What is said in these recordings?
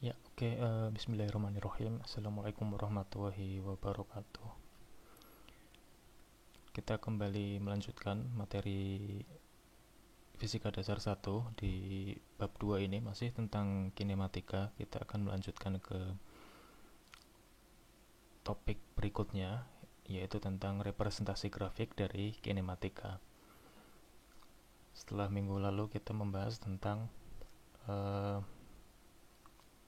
Ya, oke. Bismillahirrahmanirrahim. Assalamualaikum warahmatullahi wabarakatuh. Kita kembali melanjutkan materi Fisika Dasar 1 di bab 2 ini masih tentang kinematika. Kita akan melanjutkan ke topik berikutnya, yaitu tentang representasi grafik dari kinematika. Setelah minggu lalu kita membahas tentang eh,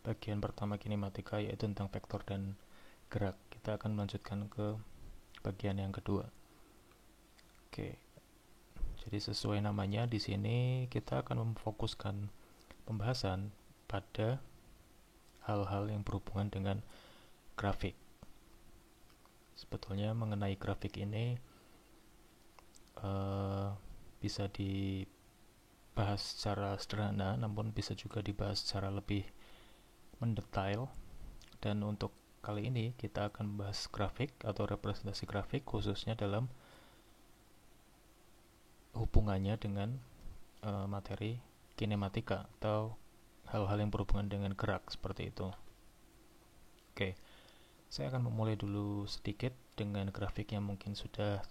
bagian pertama kinematika, yaitu tentang vektor dan gerak. Kita akan melanjutkan ke bagian yang kedua. Oke, jadi sesuai namanya di sini kita akan memfokuskan pembahasan pada hal-hal yang berhubungan dengan grafik. Sebetulnya mengenai grafik ini eh, bisa dibahas secara sederhana, namun bisa juga dibahas secara lebih mendetail. Dan untuk kali ini kita akan membahas grafik atau representasi grafik khususnya dalam hubungannya dengan materi kinematika atau hal-hal yang berhubungan dengan gerak seperti itu. Oke, saya akan memulai dulu sedikit dengan grafik yang mungkin sudah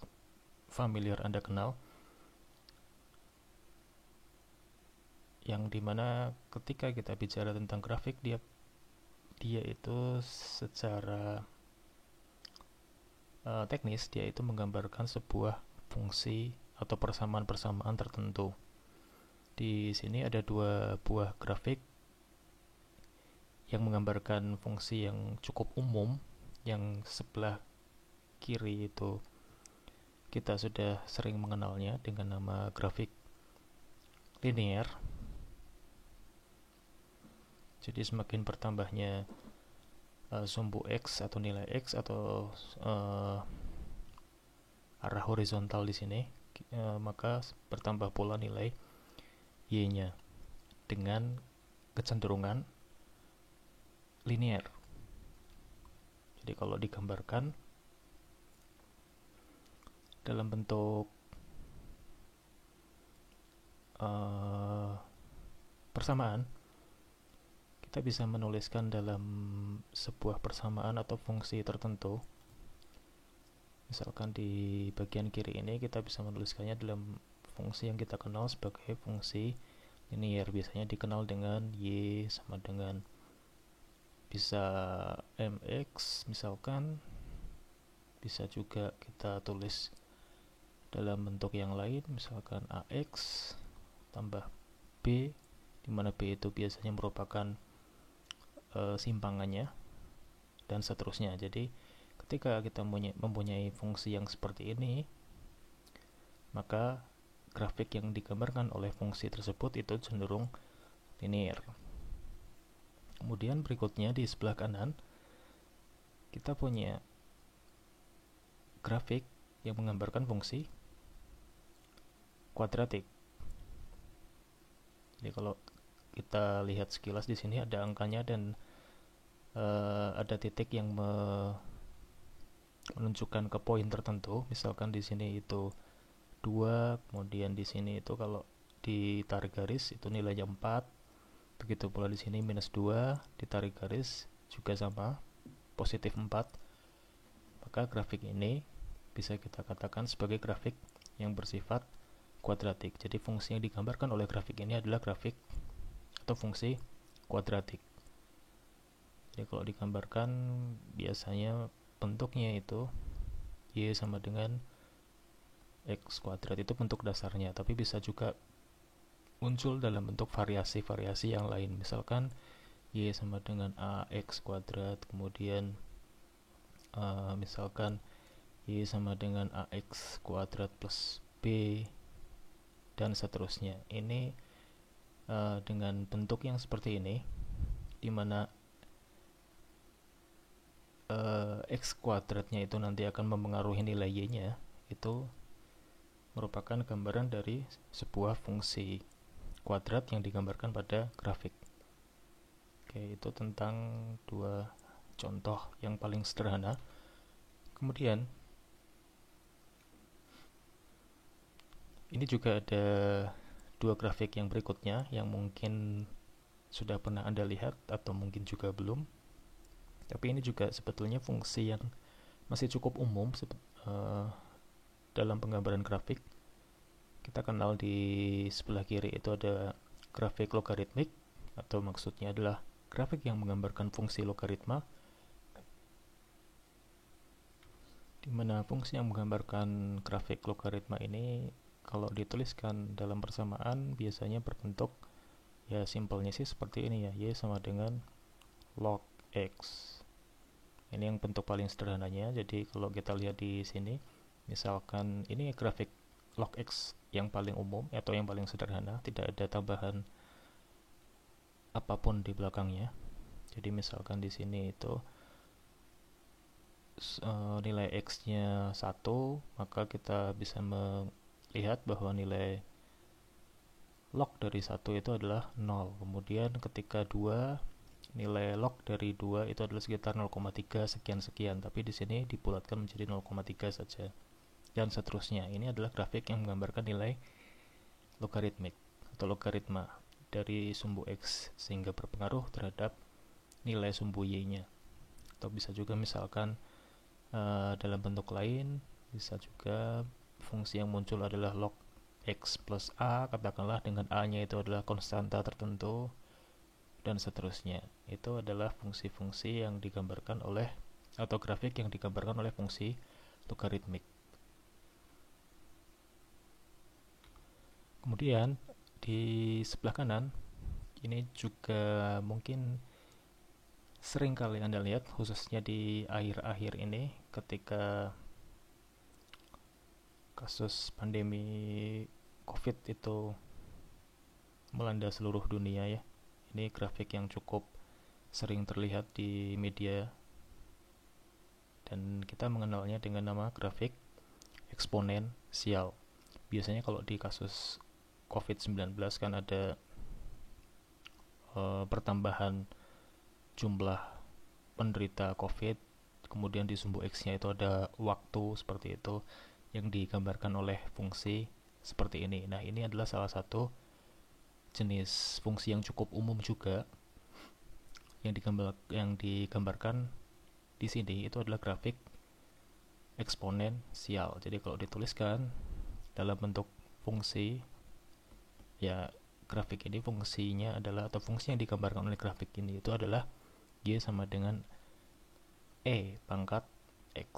familiar Anda kenal, yang dimana ketika kita bicara tentang grafik, dia itu secara teknis dia itu menggambarkan sebuah fungsi atau persamaan-persamaan tertentu. Di sini ada dua buah grafik yang menggambarkan fungsi yang cukup umum. Yang sebelah kiri itu kita sudah sering mengenalnya dengan nama grafik linear. Jadi semakin bertambahnya sumbu X atau nilai X atau arah horizontal di sini, maka bertambah pula nilai Y-nya dengan kecenderungan linear. Jadi kalau digambarkan dalam bentuk persamaan, kita bisa menuliskan dalam sebuah persamaan atau fungsi tertentu. Misalkan di bagian kiri ini kita bisa menuliskannya dalam fungsi yang kita kenal sebagai fungsi linear. Biasanya dikenal dengan Y sama dengan bisa mx misalkan, bisa juga kita tulis dalam bentuk yang lain, misalkan ax tambah b, di mana b itu biasanya merupakan simpangannya, dan seterusnya. Jadi ketika kita mempunyai fungsi yang seperti ini, maka grafik yang digambarkan oleh fungsi tersebut itu cenderung linear. Kemudian berikutnya di sebelah kanan kita punya grafik yang menggambarkan fungsi kuadratik. Jadi kalau kita lihat sekilas di sini ada angkanya dan ada titik yang menunjukkan ke poin tertentu. Misalkan di sini itu 2, kemudian di sini itu kalau ditarik garis itu nilainya 4. Begitu pula di sini minus 2, ditarik garis juga sama, positif 4. Maka grafik ini bisa kita katakan sebagai grafik yang bersifat kuadratik. Jadi fungsi yang digambarkan oleh grafik ini adalah grafik atau fungsi kuadratik. Jadi kalau digambarkan biasanya bentuknya itu Y sama dengan X kuadrat, itu bentuk dasarnya, tapi bisa juga muncul dalam bentuk variasi-variasi yang lain. Misalkan Y sama dengan AX kuadrat, kemudian misalkan Y sama dengan AX kuadrat plus B, dan seterusnya. Ini dengan bentuk yang seperti ini, di mana X kuadratnya itu nanti akan mempengaruhi nilai Y-nya, itu merupakan gambaran dari sebuah fungsi kuadrat yang digambarkan pada grafik. Oke, itu tentang dua contoh yang paling sederhana. Kemudian ini juga ada dua grafik yang berikutnya yang mungkin sudah pernah Anda lihat atau mungkin juga belum. Tapi ini juga sebetulnya fungsi yang masih cukup umum dalam penggambaran grafik. Kita kenal di sebelah kiri itu ada grafik logaritmik, atau maksudnya adalah grafik yang menggambarkan fungsi logaritma, di mana fungsi yang menggambarkan grafik logaritma ini kalau dituliskan dalam persamaan biasanya berbentuk, ya simpelnya sih seperti ini ya, y sama dengan log x. Ini yang bentuk paling sederhananya. Jadi kalau kita lihat di sini, misalkan ini grafik log x yang paling umum atau yang paling sederhana, tidak ada tambahan apapun di belakangnya. Jadi misalkan di sini itu nilai x-nya 1, maka kita bisa melihat bahwa nilai log dari 1 itu adalah 0. Kemudian ketika 2, nilai log dari 2 itu adalah sekitar 0,3 sekian-sekian, tapi di sini dibulatkan menjadi 0,3 saja. Dan seterusnya. Ini adalah grafik yang menggambarkan nilai logaritmik atau logaritma dari sumbu x sehingga berpengaruh terhadap nilai sumbu y-nya. Atau bisa juga misalkan dalam bentuk lain, bisa juga fungsi yang muncul adalah log x plus a, katakanlah dengan a-nya itu adalah konstanta tertentu, dan seterusnya. Itu adalah fungsi-fungsi yang digambarkan oleh, atau grafik yang digambarkan oleh fungsi logaritmik. Kemudian di sebelah kanan ini juga mungkin sering kali Anda lihat, khususnya di akhir-akhir ini ketika kasus pandemi COVID itu melanda seluruh dunia ya. Ini grafik yang cukup sering terlihat di media dan kita mengenalnya dengan nama grafik eksponensial. Biasanya kalau di kasus COVID-19 kan ada pertambahan jumlah penderita COVID, kemudian di sumbu X-nya itu ada waktu seperti itu yang digambarkan oleh fungsi seperti ini. Nah, ini adalah salah satu jenis fungsi yang cukup umum juga yang digambarkan di sini itu adalah grafik eksponensial. Jadi kalau dituliskan dalam bentuk fungsi, ya grafik ini fungsinya adalah, atau fungsi yang digambarkan oleh grafik ini itu adalah y sama dengan e pangkat x,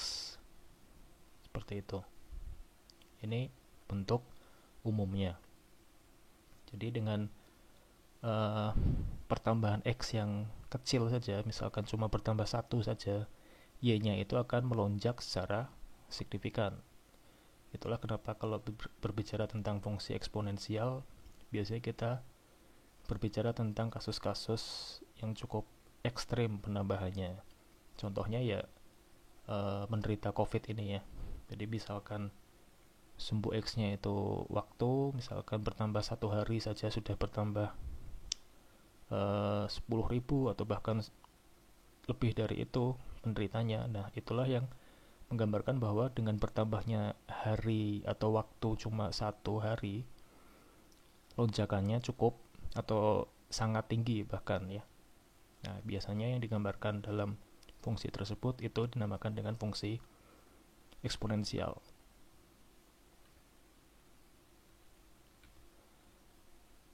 seperti itu. Ini bentuk umumnya. Jadi dengan pertambahan x yang kecil saja, misalkan cuma bertambah 1 saja, y-nya itu akan melonjak secara signifikan. Itulah kenapa kalau berbicara tentang fungsi eksponensial, biasanya kita berbicara tentang kasus-kasus yang cukup ekstrim penambahannya. Contohnya ya menderita COVID ini ya. Jadi misalkan sumbu X-nya itu waktu, misalkan bertambah 1 hari saja sudah bertambah 10.000 atau bahkan lebih dari itu penderitanya. Nah, itulah yang menggambarkan bahwa dengan bertambahnya hari atau waktu cuma 1 hari, lonjakannya cukup atau sangat tinggi bahkan ya. Nah, biasanya yang digambarkan dalam fungsi tersebut itu dinamakan dengan fungsi eksponensial.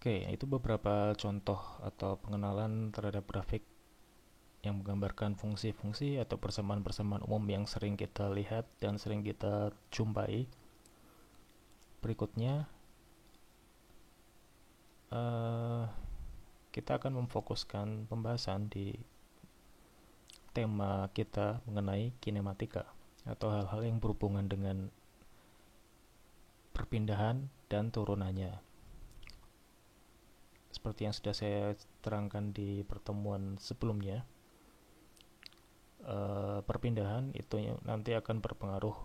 Oke, itu beberapa contoh atau pengenalan terhadap grafik yang menggambarkan fungsi-fungsi atau persamaan-persamaan umum yang sering kita lihat dan sering kita jumpai. Berikutnya kita akan memfokuskan pembahasan di tema kita mengenai kinematika atau hal-hal yang berhubungan dengan perpindahan dan turunannya. Seperti yang sudah saya terangkan di pertemuan sebelumnya, perpindahan itu nanti akan berpengaruh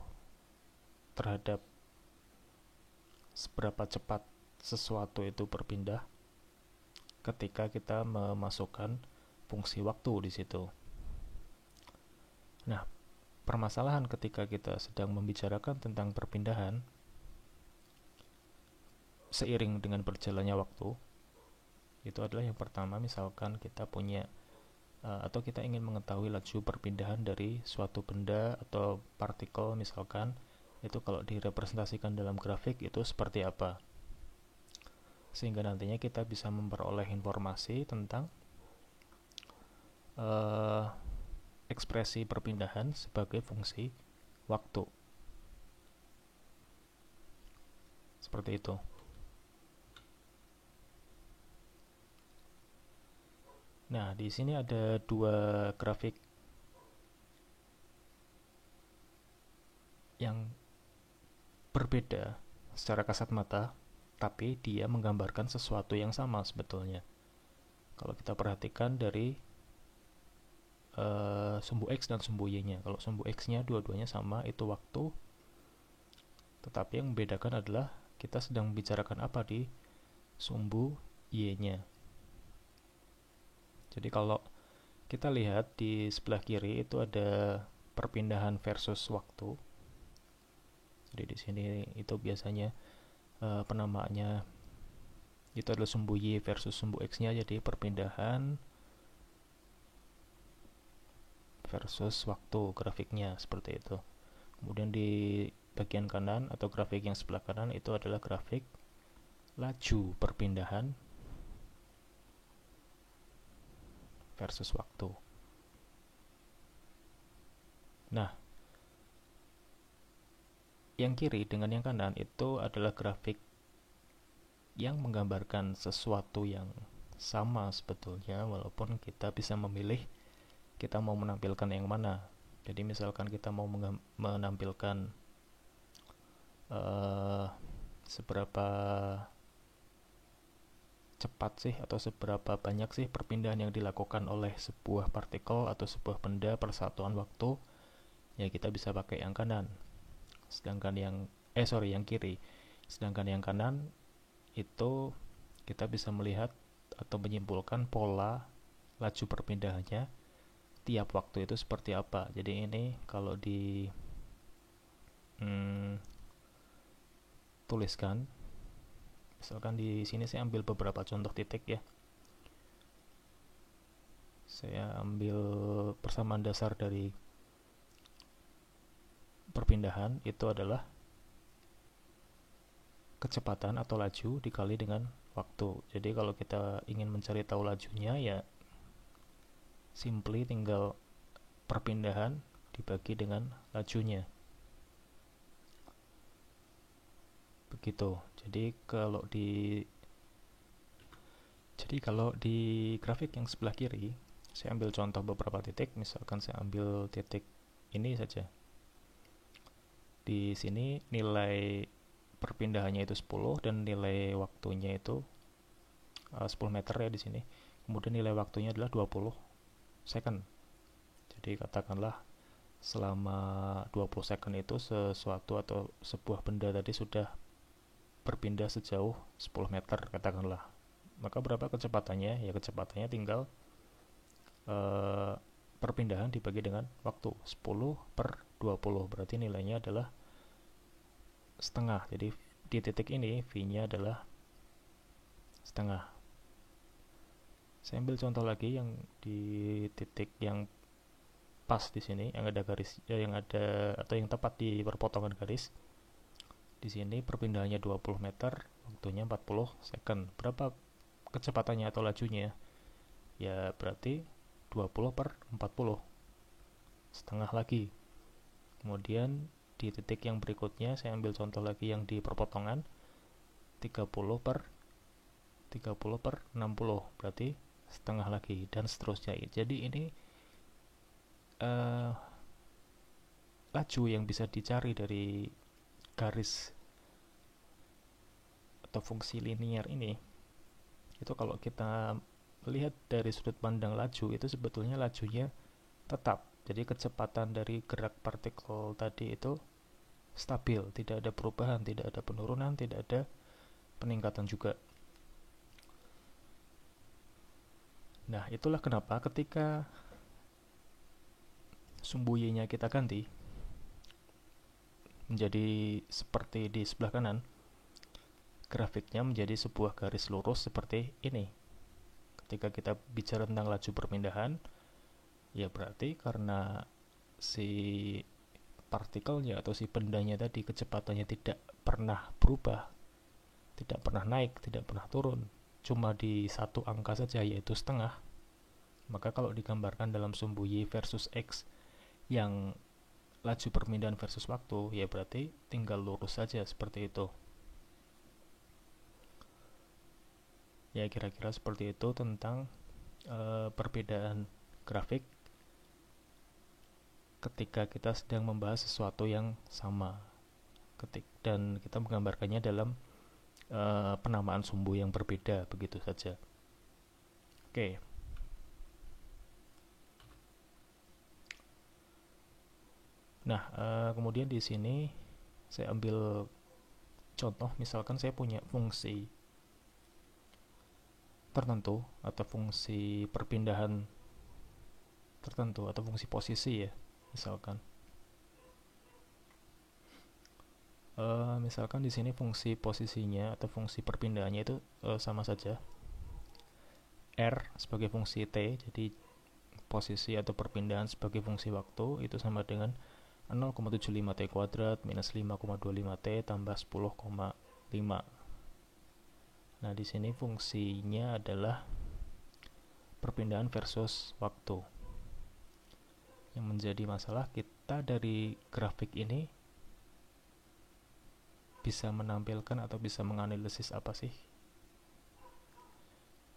terhadap seberapa cepat sesuatu itu berpindah ketika kita memasukkan fungsi waktu di situ. Nah, permasalahan ketika kita sedang membicarakan tentang perpindahan seiring dengan berjalannya waktu, Itu adalah yang pertama, misalkan kita punya atau kita ingin mengetahui laju perpindahan dari suatu benda atau partikel misalkan, itu kalau direpresentasikan dalam grafik itu seperti apa, sehingga nantinya kita bisa memperoleh informasi tentang ekspresi perpindahan sebagai fungsi waktu. Seperti itu. Nah, di sini ada dua grafik yang berbeda secara kasat mata, tapi dia menggambarkan sesuatu yang sama sebetulnya. Kalau kita perhatikan dari sumbu X dan sumbu Y-nya. Kalau sumbu X-nya dua-duanya sama, itu waktu. Tetapi yang membedakan adalah kita sedang membicarakan apa di sumbu Y-nya. Jadi kalau kita lihat di sebelah kiri itu ada perpindahan versus waktu. Jadi di sini itu biasanya penamaannya itu adalah sumbu Y versus sumbu X-nya, jadi perpindahan versus waktu grafiknya seperti itu. Kemudian di bagian kanan atau grafik yang sebelah kanan itu adalah grafik laju perpindahan versus waktu. Nah, yang kiri dengan yang kanan itu adalah grafik yang menggambarkan sesuatu yang sama sebetulnya, walaupun kita bisa memilih kita mau menampilkan yang mana. Jadi misalkan kita mau menampilkan seberapa cepat sih atau seberapa banyak sih perpindahan yang dilakukan oleh sebuah partikel atau sebuah benda per satuan waktu, ya kita bisa pakai yang kanan. Sedangkan yang kiri. Sedangkan yang kanan itu kita bisa melihat atau menyimpulkan pola laju perpindahannya tiap waktu itu seperti apa. Jadi ini kalau tuliskan, misalkan di sini saya ambil beberapa contoh titik ya. Saya ambil persamaan dasar dari perpindahan itu adalah kecepatan atau laju dikali dengan waktu. Jadi kalau kita ingin mencari tahu lajunya, ya simply tinggal perpindahan dibagi dengan lajunya. Begitu. Jadi kalau di grafik yang sebelah kiri, saya ambil contoh beberapa titik. Misalkan saya ambil titik ini saja. Di sini nilai perpindahannya itu 10 dan nilai waktunya itu 10 meter ya di sini. Kemudian nilai waktunya adalah 20 second. Jadi katakanlah selama 20 second itu sesuatu atau sebuah benda tadi sudah berpindah sejauh 10 meter katakanlah. Maka berapa kecepatannya? Ya kecepatannya tinggal perpindahan dibagi dengan waktu 10 per 20, berarti nilainya adalah setengah. Jadi di titik ini V-nya adalah setengah. Saya ambil contoh lagi yang di titik yang pas di sini, yang ada garis yang ada atau yang tepat di perpotongan garis. Di sini perpindahannya 20 meter, waktunya 40 second. Berapa kecepatannya atau lajunya? Ya berarti 20 per 40, setengah lagi. Kemudian di titik yang berikutnya saya ambil contoh lagi yang di perpotongan, 30 per 60, berarti setengah lagi, dan seterusnya. Jadi ini laju yang bisa dicari dari garis atau fungsi linear ini, itu kalau kita melihat dari sudut pandang laju, itu sebetulnya lajunya tetap. Jadi kecepatan dari gerak partikel tadi itu stabil, tidak ada perubahan, tidak ada penurunan, tidak ada peningkatan juga. Nah, itulah kenapa ketika sumbu Y-nya kita ganti menjadi seperti di sebelah kanan, grafiknya menjadi sebuah garis lurus seperti ini. Ketika kita bicara tentang laju perpindahan, ya berarti karena si partikelnya atau si bendanya tadi kecepatannya tidak pernah berubah, tidak pernah naik, tidak pernah turun, cuma di satu angka saja yaitu setengah, maka kalau digambarkan dalam sumbu Y versus X yang laju perpindahan versus waktu, ya berarti tinggal lurus saja seperti itu. Ya kira-kira seperti itu tentang perbedaan grafik ketika kita sedang membahas sesuatu yang sama, dan kita menggambarkannya dalam penamaan sumbu yang berbeda, begitu saja. Oke. Nah, kemudian di sini saya ambil contoh, misalkan saya punya fungsi tertentu atau fungsi perpindahan tertentu atau fungsi posisi ya, misalkan di sini fungsi posisinya atau fungsi perpindahannya itu sama saja, R sebagai fungsi T, jadi posisi atau perpindahan sebagai fungsi waktu itu sama dengan 0,75 T kuadrat minus 5,25 T tambah 10,5. Nah, di sini fungsinya adalah perpindahan versus waktu. Yang menjadi masalah kita dari grafik ini bisa menampilkan atau bisa menganalisis apa sih?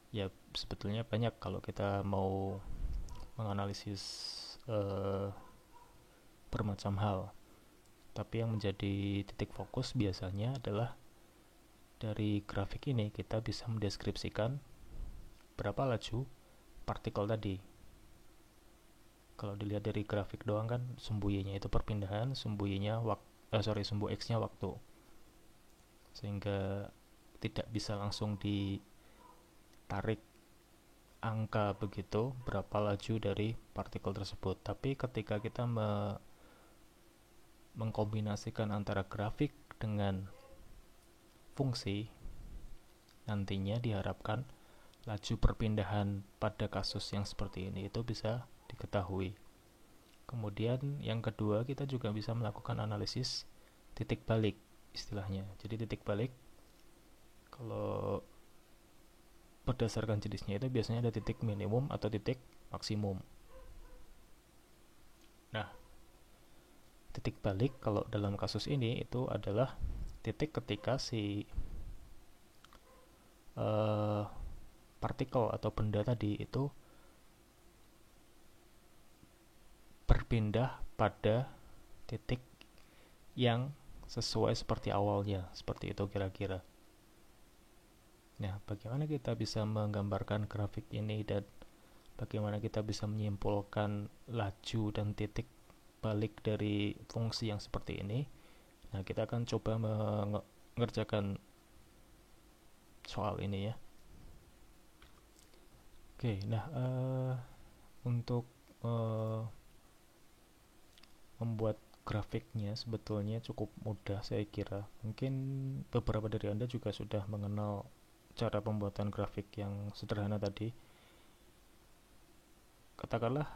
Ya, sebetulnya banyak kalau kita mau menganalisis bermacam hal. Tapi yang menjadi titik fokus biasanya adalah dari grafik ini kita bisa mendeskripsikan berapa laju partikel tadi. Kalau dilihat dari grafik doang kan sumbu Y-nya itu perpindahan, sumbu sumbu X-nya waktu. Sehingga tidak bisa langsung ditarik angka begitu berapa laju dari partikel tersebut. Tapi ketika kita mengkombinasikan antara grafik dengan fungsi, nantinya diharapkan laju perpindahan pada kasus yang seperti ini itu bisa diketahui. Kemudian yang kedua, kita juga bisa melakukan analisis titik balik istilahnya. Jadi titik balik kalau berdasarkan jenisnya itu biasanya ada titik minimum atau titik maksimum. Nah, titik balik kalau dalam kasus ini itu adalah titik ketika si partikel atau benda tadi itu berpindah pada titik yang sesuai seperti awalnya, seperti itu kira-kira. Nah, bagaimana kita bisa menggambarkan grafik ini dan bagaimana kita bisa menyimpulkan laju dan titik balik dari fungsi yang seperti ini? Nah, kita akan coba mengerjakan soal ini ya. Oke, nah untuk membuat grafiknya sebetulnya cukup mudah saya kira. Mungkin beberapa dari Anda juga sudah mengenal cara pembuatan grafik yang sederhana tadi. Katakanlah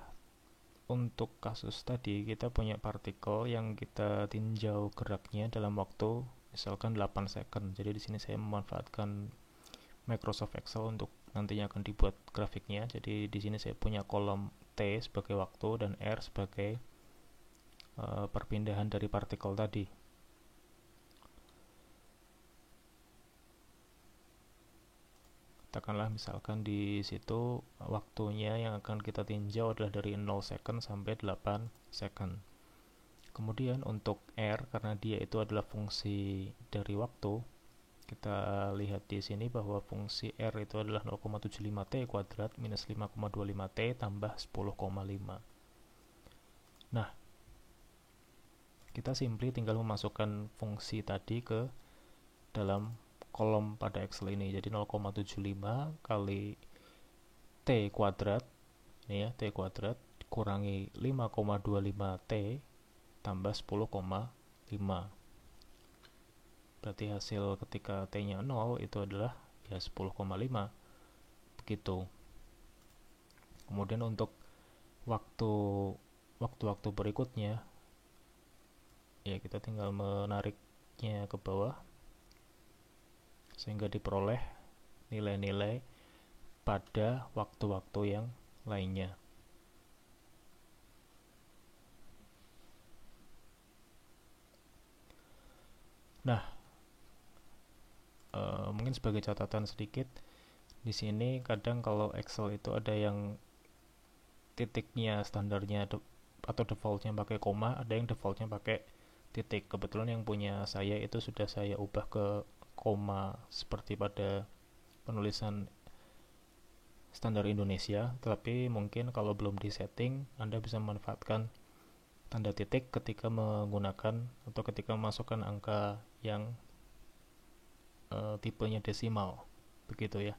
untuk kasus tadi kita punya partikel yang kita tinjau geraknya dalam waktu misalkan 8 second. Jadi di sini saya memanfaatkan Microsoft Excel untuk nantinya akan dibuat grafiknya. Jadi di sini saya punya kolom T sebagai waktu dan R sebagai perpindahan dari partikel tadi. Katakanlah misalkan di situ waktunya yang akan kita tinjau adalah dari 0 second sampai 8 second. Kemudian untuk R, karena dia itu adalah fungsi dari waktu, kita lihat di sini bahwa fungsi R itu adalah 0,75 T kuadrat minus 5,25 T tambah 10,5. Nah, kita simply tinggal memasukkan fungsi tadi ke dalam kolom pada Excel ini. Jadi 0,75 kali T kuadrat, ini ya, T kuadrat dikurangi 5,25 T tambah 10,5. Berarti hasil ketika T-nya 0 itu adalah ya 10,5. Begitu. Kemudian untuk waktu waktu-waktu berikutnya ya kita tinggal menariknya ke bawah sehingga diperoleh nilai-nilai pada waktu-waktu yang lainnya. Nah, mungkin sebagai catatan sedikit, di sini kadang kalau Excel itu ada yang titiknya standarnya atau defaultnya pakai koma, ada yang defaultnya pakai titik. Kebetulan yang punya saya itu sudah saya ubah ke koma seperti pada penulisan standar Indonesia, tapi mungkin kalau belum disetting, Anda bisa memanfaatkan tanda titik ketika menggunakan atau ketika memasukkan angka yang tipenya desimal, begitu ya.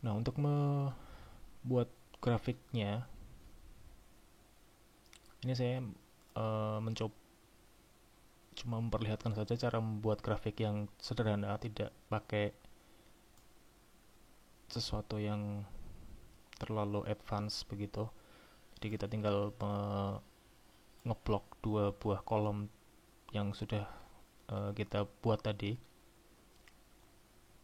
Nah, untuk membuat grafiknya, ini saya mencoba cuma memperlihatkan saja cara membuat grafik yang sederhana, tidak pakai sesuatu yang terlalu advance begitu. Jadi kita tinggal ngeblok dua buah kolom yang sudah kita buat tadi.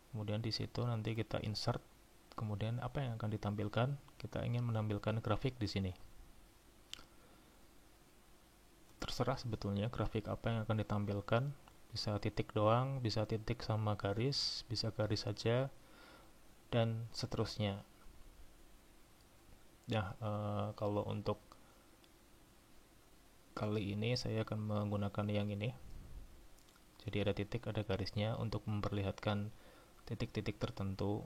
Kemudian di situ nanti kita insert. Kemudian apa yang akan ditampilkan? Kita ingin menampilkan grafik di sini. Terserah sebetulnya grafik apa yang akan ditampilkan. Bisa titik doang, bisa titik sama garis, bisa garis saja, dan seterusnya. Nah, kalau untuk kali ini saya akan menggunakan yang ini. Jadi ada titik, ada garisnya untuk memperlihatkan titik-titik tertentu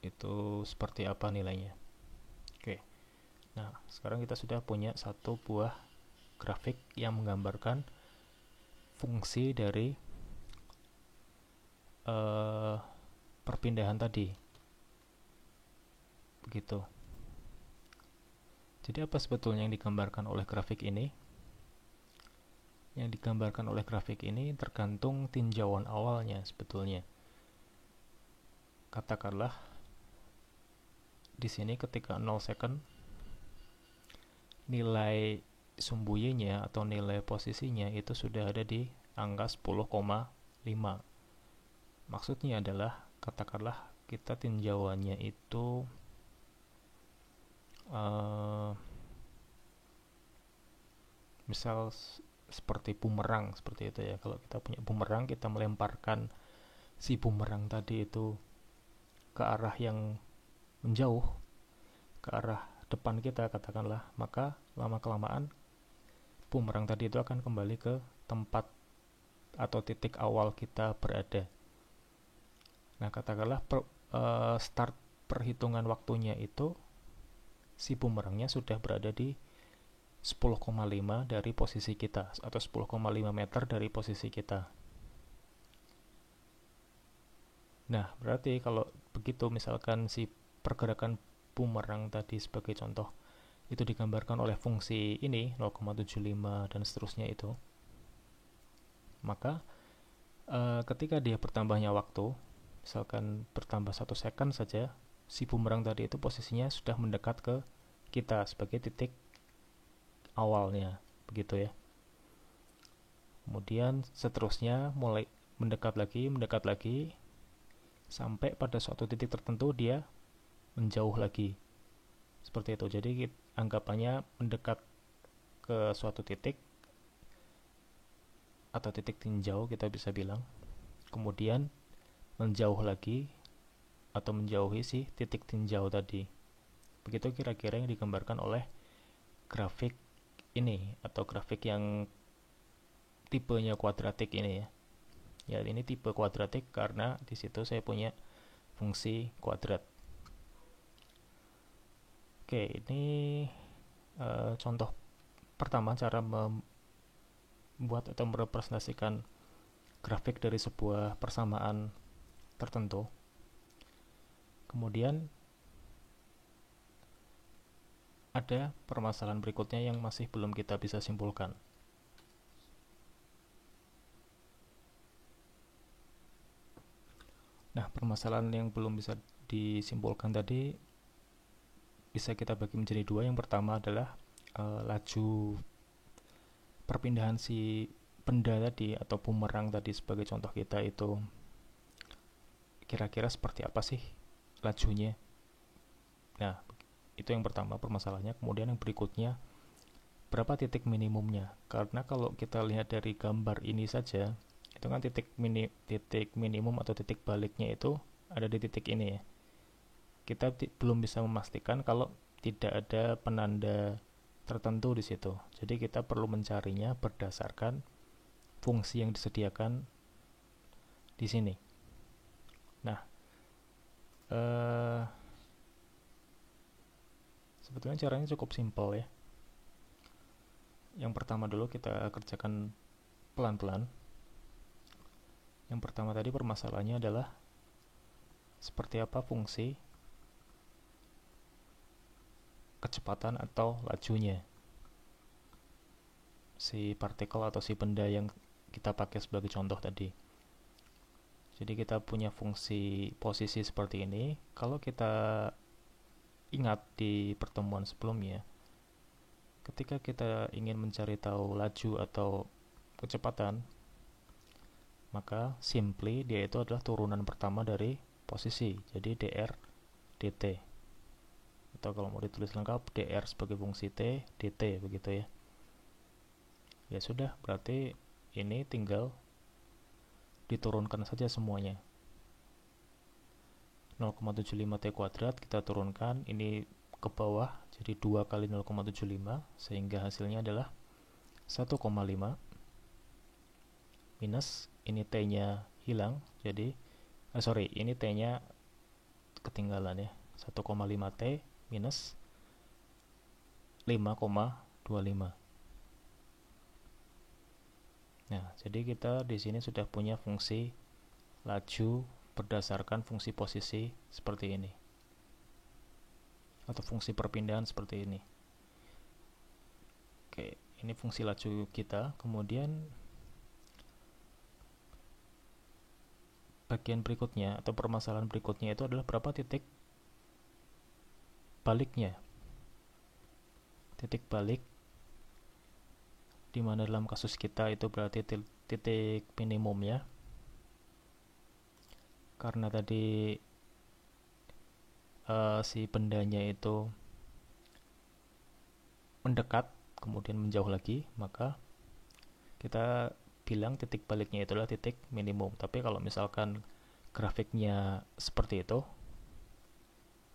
itu seperti apa nilainya. Oke. Nah, sekarang kita sudah punya satu buah grafik yang menggambarkan fungsi dari perpindahan tadi. Begitu. Jadi apa sebetulnya yang digambarkan oleh grafik ini? Yang digambarkan oleh grafik ini tergantung tinjauan awalnya sebetulnya. Katakanlah di sini ketika 0 second nilai sumbu y-nya atau nilai posisinya itu sudah ada di angka 10,5. Maksudnya adalah katakanlah kita tinjauannya itu misal seperti bumerang seperti itu ya. Kalau kita punya bumerang, kita melemparkan si bumerang tadi itu ke arah yang menjauh, ke arah depan kita katakanlah, maka lama-kelamaan bumerang tadi itu akan kembali ke tempat atau titik awal kita berada. Nah, katakanlah start perhitungan waktunya itu si bumerangnya sudah berada di 10,5 dari posisi kita atau 10,5 meter dari posisi kita. Nah, berarti kalau begitu misalkan si pergerakan bumerang tadi sebagai contoh itu digambarkan oleh fungsi ini 0,75 dan seterusnya itu, maka ketika dia bertambahnya waktu, misalkan bertambah 1 second saja, si bumerang tadi itu posisinya sudah mendekat ke kita sebagai titik awalnya, begitu ya. Kemudian seterusnya mulai mendekat lagi, sampai pada suatu titik tertentu dia menjauh lagi. Seperti itu. Jadi anggapannya mendekat ke suatu titik atau titik tinjau kita bisa bilang. Kemudian menjauh lagi atau menjauhi si titik tinjau tadi. Begitu kira-kira yang digambarkan oleh grafik ini atau grafik yang tipenya kuadratik ini ya. Ya, ini tipe kuadratik karena di situ saya punya fungsi kuadrat. Oke, ini contoh pertama cara membuat atau merepresentasikan grafik dari sebuah persamaan tertentu. Kemudian ada permasalahan berikutnya yang masih belum kita bisa simpulkan. Nah, permasalahan yang belum bisa disimpulkan tadi bisa kita bagi menjadi dua. Yang pertama adalah laju perpindahan si benda tadi atau bumerang tadi sebagai contoh kita itu kira-kira seperti apa sih lajunya. Nah, itu yang pertama permasalahannya. Kemudian yang berikutnya, berapa titik minimumnya? Karena kalau kita lihat dari gambar ini saja, itu kan titik minimum atau titik baliknya itu ada di titik ini ya. Kita belum bisa memastikan kalau tidak ada penanda tertentu di situ. Jadi kita perlu mencarinya berdasarkan fungsi yang disediakan di sini. Nah, sebetulnya caranya cukup simpel ya. Yang pertama dulu kita kerjakan pelan-pelan. Yang pertama tadi permasalahannya adalah seperti apa fungsi kecepatan atau lajunya si partikel atau si benda yang kita pakai sebagai contoh tadi. Jadi kita punya fungsi posisi seperti ini. Kalau kita ingat di pertemuan sebelumnya, ketika kita ingin mencari tahu laju atau kecepatan, maka simply dia itu adalah turunan pertama dari posisi. Jadi dr dt, atau kalau mau ditulis lengkap dr sebagai fungsi t, dt begitu ya. Ya sudah, berarti ini tinggal diturunkan saja semuanya. 0,75 T kuadrat kita turunkan ini ke bawah, jadi 2 kali 0,75, sehingga hasilnya adalah 1,5 minus ini T nya hilang, jadi ini T nya ketinggalan ya, 1,5 T minus 5,25. Nah, jadi kita di sini sudah punya fungsi laju berdasarkan fungsi posisi seperti ini, atau fungsi perpindahan seperti ini. Oke, ini fungsi laju kita. Kemudian bagian berikutnya atau permasalahan berikutnya itu adalah berapa titik baliknya. Titik balik di mana dalam kasus kita itu berarti titik minimumnya, karena tadi si bendanya itu mendekat kemudian menjauh lagi, maka kita bilang titik baliknya itu adalah titik minimum. Tapi kalau misalkan grafiknya seperti itu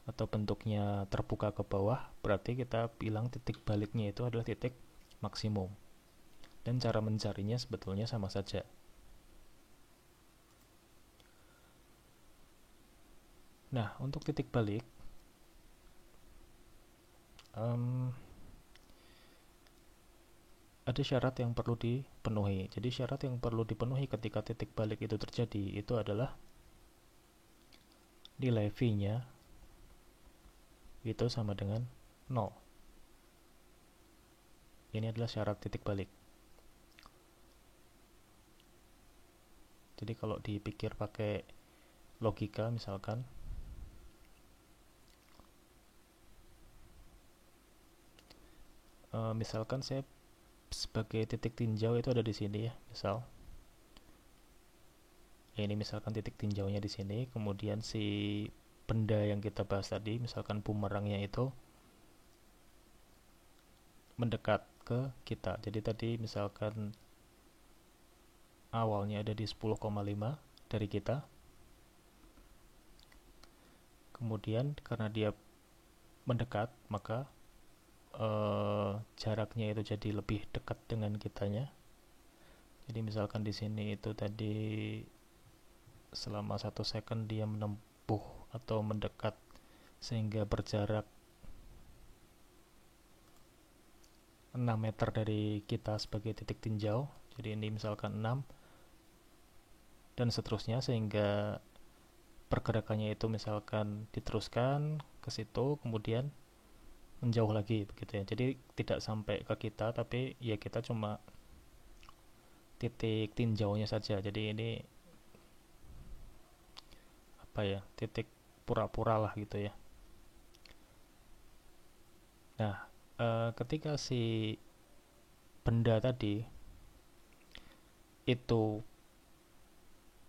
atau bentuknya terbuka ke bawah, berarti kita bilang titik baliknya itu adalah titik maksimum. Dan cara mencarinya sebetulnya sama saja. Nah, untuk titik balik, ada syarat yang perlu dipenuhi. Jadi syarat yang perlu dipenuhi ketika titik balik itu terjadi itu adalah nilai V-nya itu sama dengan 0. Ini adalah syarat titik balik. Jadi kalau dipikir pakai logika misalkan, misalkan saya sebagai titik tinjau itu ada di sini ya, misal. Ya, ini misalkan titik tinjaunya di sini, kemudian si benda yang kita bahas tadi, misalkan bumerangnya itu mendekat ke kita. Jadi tadi misalkan awalnya ada di 10,5 dari kita. Kemudian karena dia mendekat, maka jaraknya itu jadi lebih dekat dengan kitanya. Jadi misalkan di sini itu tadi selama 1 second dia menempuh atau mendekat sehingga berjarak 6 meter dari kita sebagai titik tinjau. Jadi ini misalkan 6 dan seterusnya, sehingga pergerakannya itu misalkan diteruskan ke situ kemudian menjauh lagi begitu ya. Jadi tidak sampai ke kita, tapi ya kita cuma titik tinjaunya saja. Jadi ini apa ya, titik pura-pura lah gitu ya. Nah, ketika si benda tadi itu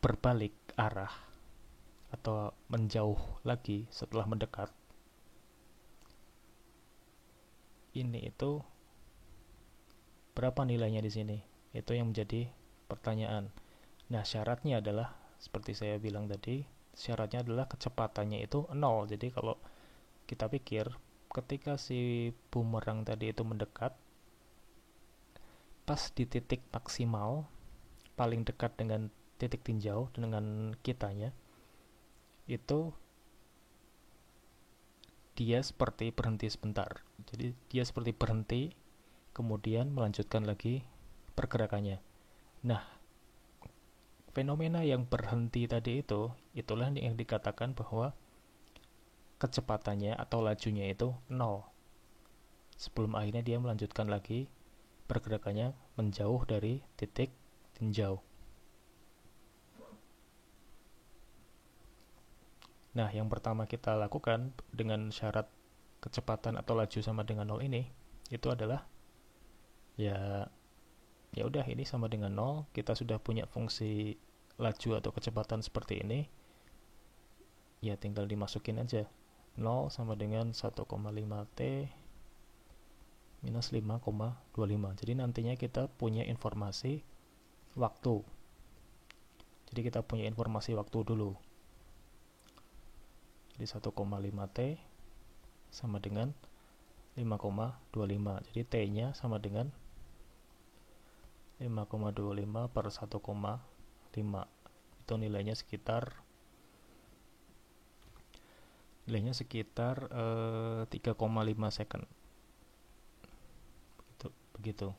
berbalik arah atau menjauh lagi setelah mendekat, ini itu berapa nilainya di sini? Itu yang menjadi pertanyaan. Nah, syaratnya adalah seperti saya bilang tadi, syaratnya adalah kecepatannya itu 0. Jadi kalau kita pikir ketika si bumerang tadi itu mendekat, pas di titik maksimal paling dekat dengan titik tinjau dengan kitanya, itu dia seperti berhenti sebentar. Jadi dia seperti berhenti, kemudian melanjutkan lagi pergerakannya. Nah, fenomena yang berhenti tadi itu, itulah yang dikatakan bahwa kecepatannya atau lajunya itu 0. Sebelum akhirnya dia melanjutkan lagi pergerakannya menjauh dari titik tinjau. Nah, yang pertama kita lakukan dengan syarat kecepatan atau laju sama dengan 0 ini, itu adalah ya ya udah, ini sama dengan 0, kita sudah punya fungsi laju atau kecepatan seperti ini, ya tinggal dimasukin aja. 0 sama dengan 1,5T minus 5,25. Jadi nantinya kita punya informasi waktu. Jadi kita punya informasi waktu dulu. Jadi 1,5T sama dengan 5,25. Jadi T-nya sama dengan 5,25 per 1,5. Itu nilainya sekitar 3,5 second. Begitu.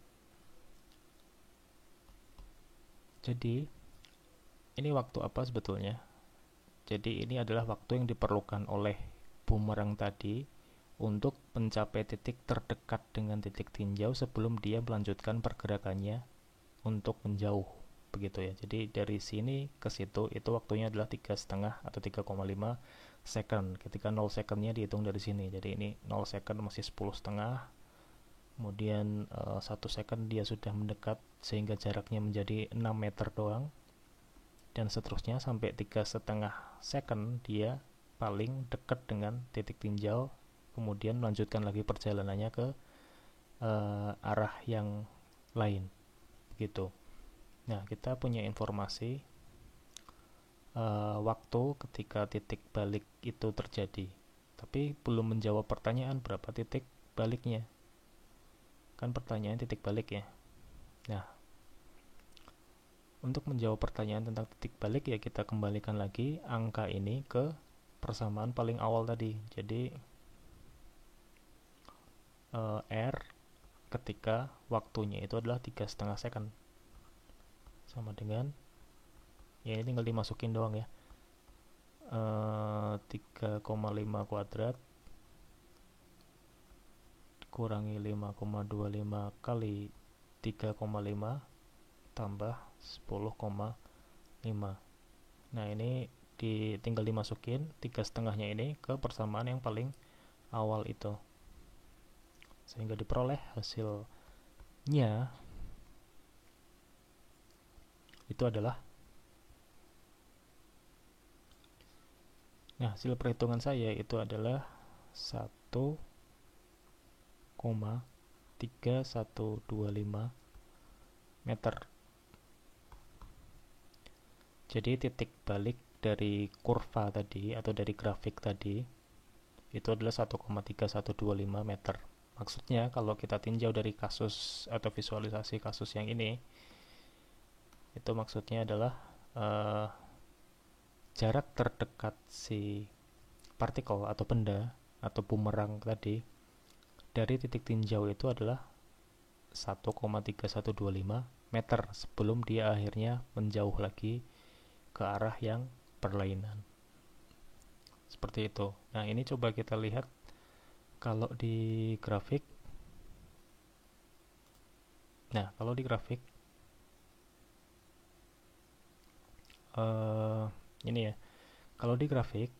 Jadi ini waktu apa sebetulnya? Jadi ini adalah waktu yang diperlukan oleh bumerang tadi untuk mencapai titik terdekat dengan titik tinjau sebelum dia melanjutkan pergerakannya untuk menjauh, begitu ya. Jadi dari sini ke situ itu waktunya adalah 3,5 atau 3,5 second. Ketika 0 secondnya dihitung dari sini. Jadi ini 0 second masih 10,5. Kemudian 1 second dia sudah mendekat sehingga jaraknya menjadi 6 meter doang. Dan seterusnya sampai 3,5 second dia paling dekat dengan titik tinjau, kemudian melanjutkan lagi perjalanannya ke arah yang lain, gitu. Nah, kita punya informasi waktu ketika titik balik itu terjadi, tapi belum menjawab pertanyaan berapa titik baliknya. Kan pertanyaan titik balik ya. Nah, untuk menjawab pertanyaan tentang titik balik ya kita kembalikan lagi angka ini ke persamaan paling awal tadi. Jadi R ketika waktunya itu adalah 3,5 second sama dengan, ya ini tinggal dimasukin doang ya, 3,5 kuadrat kurangi 5,25 kali 3,5 tambah 10,5. Nah ini tinggal dimasukin 3,5-nya ini ke persamaan yang paling awal itu, sehingga diperoleh hasilnya itu adalah, nah hasil perhitungan saya itu adalah 1,3125 meter. Jadi titik balik dari kurva tadi atau dari grafik tadi itu adalah 1,3125 meter. Maksudnya kalau kita tinjau dari kasus atau visualisasi kasus yang ini, itu maksudnya adalah jarak terdekat si partikel atau benda atau bumerang tadi dari titik tinjau itu adalah 1,3125 meter sebelum dia akhirnya menjauh lagi ke arah yang berlainan. Seperti itu. Nah, ini coba kita lihat kalau di grafik. Nah, kalau di grafik ini ya. Kalau di grafik,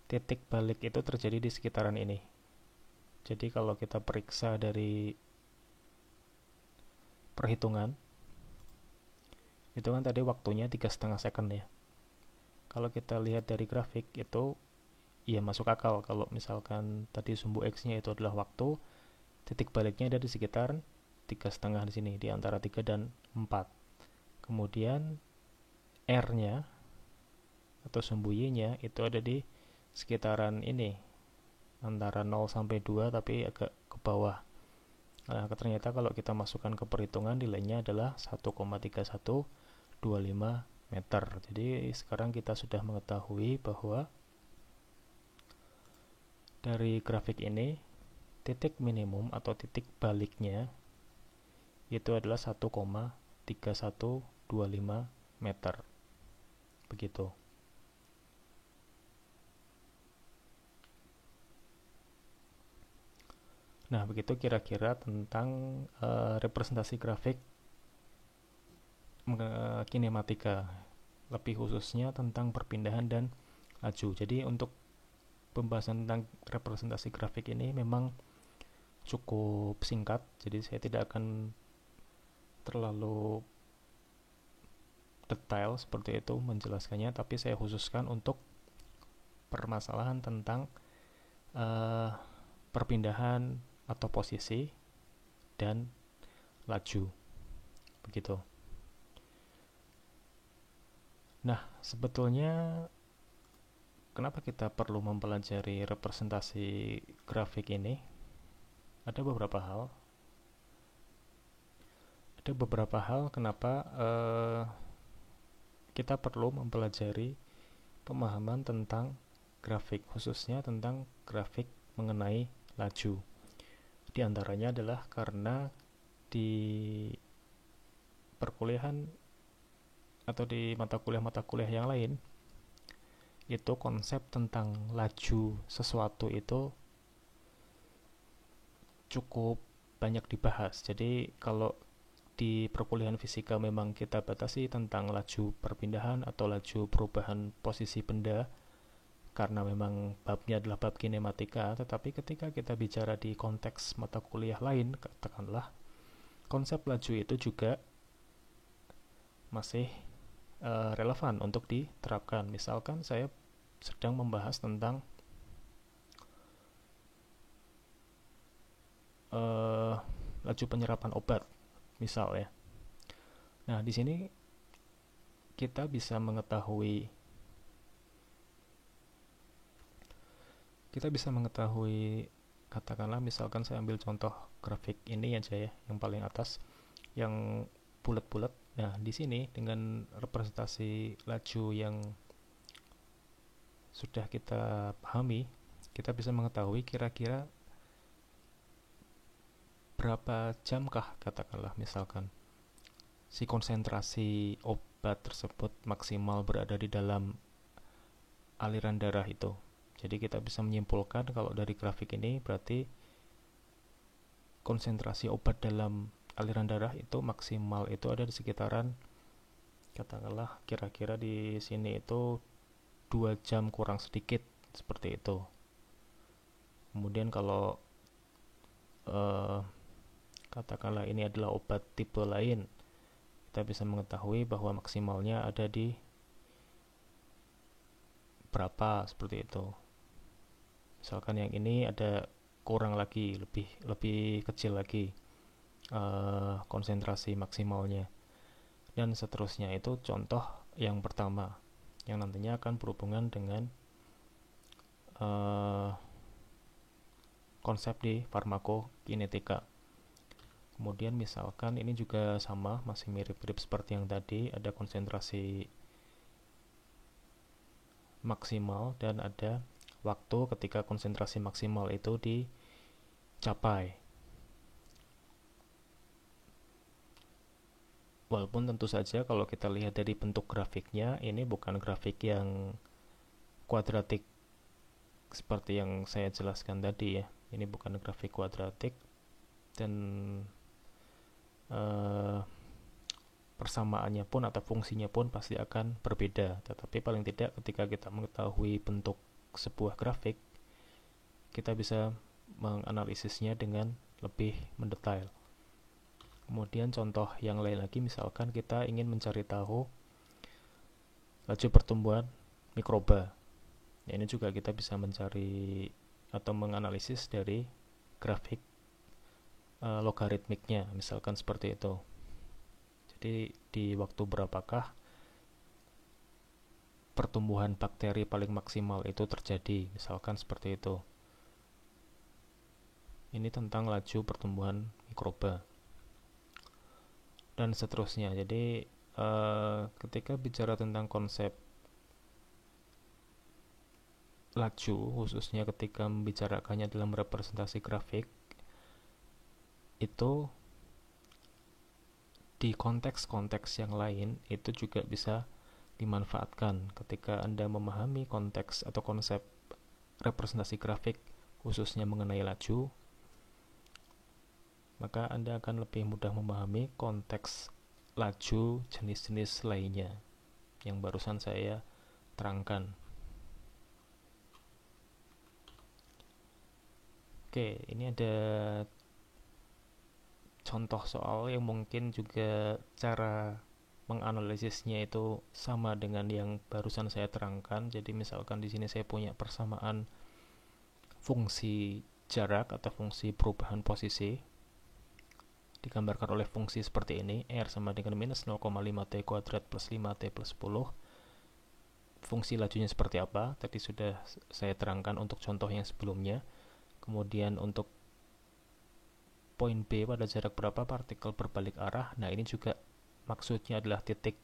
titik balik itu terjadi di sekitaran ini. Jadi kalau kita periksa dari perhitungan, itu kan tadi waktunya 3,5 second ya. Kalau kita lihat dari grafik itu, ya masuk akal kalau misalkan tadi sumbu X-nya itu adalah waktu, titik baliknya ada di sekitar 3,5 di sini, di antara 3 dan 4. Kemudian R-nya atau sumbu Y-nya itu ada di sekitaran ini, antara 0 sampai 2 tapi agak ke bawah. Nah, ternyata kalau kita masukkan ke perhitungan nilainya adalah 1,3125 meter. Jadi sekarang kita sudah mengetahui bahwa dari grafik ini titik minimum atau titik baliknya itu adalah 1,3125 meter. Begitu. Nah, begitu kira-kira tentang representasi grafik kinematika, lebih khususnya tentang perpindahan dan laju. Jadi untuk pembahasan tentang representasi grafik ini memang cukup singkat, jadi saya tidak akan terlalu detail seperti itu menjelaskannya, tapi saya khususkan untuk permasalahan tentang uh, perpindahan atau posisi dan laju. Begitu. Nah, sebetulnya kenapa kita perlu mempelajari representasi grafik ini? Ada beberapa hal. Ada beberapa hal kenapa kita perlu mempelajari pemahaman tentang grafik, khususnya tentang grafik mengenai laju. Di antaranya adalah karena di perkuliahan atau di mata kuliah yang lain, itu konsep tentang laju sesuatu itu cukup banyak dibahas. Jadi kalau di perkuliahan fisika memang kita batasi tentang laju perpindahan atau laju perubahan posisi benda, karena memang babnya adalah bab kinematika, tetapi ketika kita bicara di konteks mata kuliah lain, katakanlah, konsep laju itu juga masih relevan untuk diterapkan. Misalkan saya sedang membahas tentang laju penyerapan obat, misal ya. Nah, di sini kita bisa mengetahui katakanlah misalkan saya ambil contoh grafik ini aja ya, yang paling atas yang bulat-bulat. Nah, di sini dengan representasi laju yang sudah kita pahami, kita bisa mengetahui kira-kira berapa jamkah, katakanlah misalkan si konsentrasi obat tersebut maksimal berada di dalam aliran darah itu. Jadi kita bisa menyimpulkan kalau dari grafik ini berarti konsentrasi obat dalam aliran darah itu maksimal itu ada di sekitaran, katakanlah kira-kira di sini itu 2 jam kurang sedikit, seperti itu. Kemudian kalau katakanlah ini adalah obat tipe lain, kita bisa mengetahui bahwa maksimalnya ada di berapa, seperti itu. Misalkan yang ini ada kurang lagi, lebih kecil lagi konsentrasi maksimalnya, dan seterusnya. Itu contoh yang pertama yang nantinya akan berhubungan dengan konsep di farmakokinetika. Kemudian misalkan ini juga sama, masih mirip-mirip seperti yang tadi, ada konsentrasi maksimal dan ada waktu ketika konsentrasi maksimal itu dicapai. Walaupun tentu saja kalau kita lihat dari bentuk grafiknya, ini bukan grafik yang kuadratik seperti yang saya jelaskan tadi ya. Ini bukan grafik kuadratik, dan persamaannya pun atau fungsinya pun pasti akan berbeda. Tetapi paling tidak ketika kita mengetahui bentuk sebuah grafik, kita bisa menganalisisnya dengan lebih mendetail. Kemudian contoh yang lain lagi, misalkan kita ingin mencari tahu laju pertumbuhan mikroba. Ya, ini juga kita bisa mencari atau menganalisis dari grafik logaritmiknya, misalkan seperti itu. Jadi di waktu berapakah pertumbuhan bakteri paling maksimal itu terjadi, misalkan seperti itu. Ini tentang laju pertumbuhan mikroba dan seterusnya. Jadi ketika bicara tentang konsep laju, khususnya ketika membicarakannya dalam representasi grafik, itu di konteks-konteks yang lain itu juga bisa dimanfaatkan. Ketika Anda memahami konteks atau konsep representasi grafik khususnya mengenai laju, maka Anda akan lebih mudah memahami konteks laju jenis-jenis lainnya yang barusan saya terangkan. Oke, ini ada contoh soal yang mungkin juga cara menganalisisnya itu sama dengan yang barusan saya terangkan. Jadi misalkan di sini saya punya persamaan fungsi jarak atau fungsi perubahan posisi digambarkan oleh fungsi seperti ini, R sama dengan minus 0,5 T kuadrat plus 5 T plus 10. Fungsi lajunya seperti apa? Tadi sudah saya terangkan untuk contoh yang sebelumnya. Kemudian untuk poin B pada jarak berapa partikel berbalik arah. Nah, ini juga maksudnya adalah titik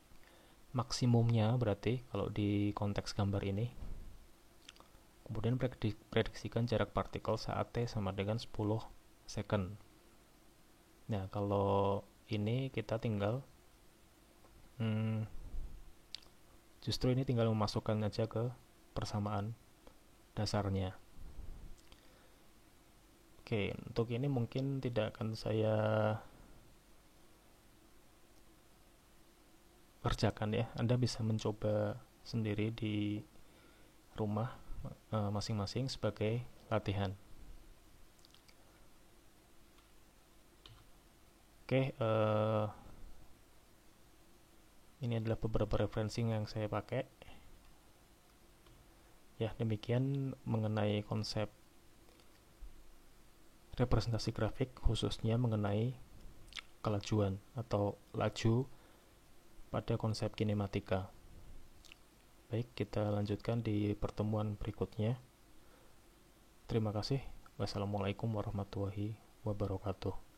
maksimumnya berarti kalau di konteks gambar ini. Kemudian prediksikan jarak partikel saat T sama dengan 10 second. Nah, kalau ini kita tinggal justru ini tinggal memasukkan aja ke persamaan dasarnya. Oke, untuk ini mungkin tidak akan saya kerjakan ya. Anda bisa mencoba sendiri di rumah masing-masing sebagai latihan. Oke, ini adalah beberapa referensi yang saya pakai. Ya, demikian mengenai konsep representasi grafik, khususnya mengenai kelajuan atau laju pada konsep kinematika. Baik, kita lanjutkan di pertemuan berikutnya. Terima kasih. Wassalamualaikum warahmatullahi wabarakatuh.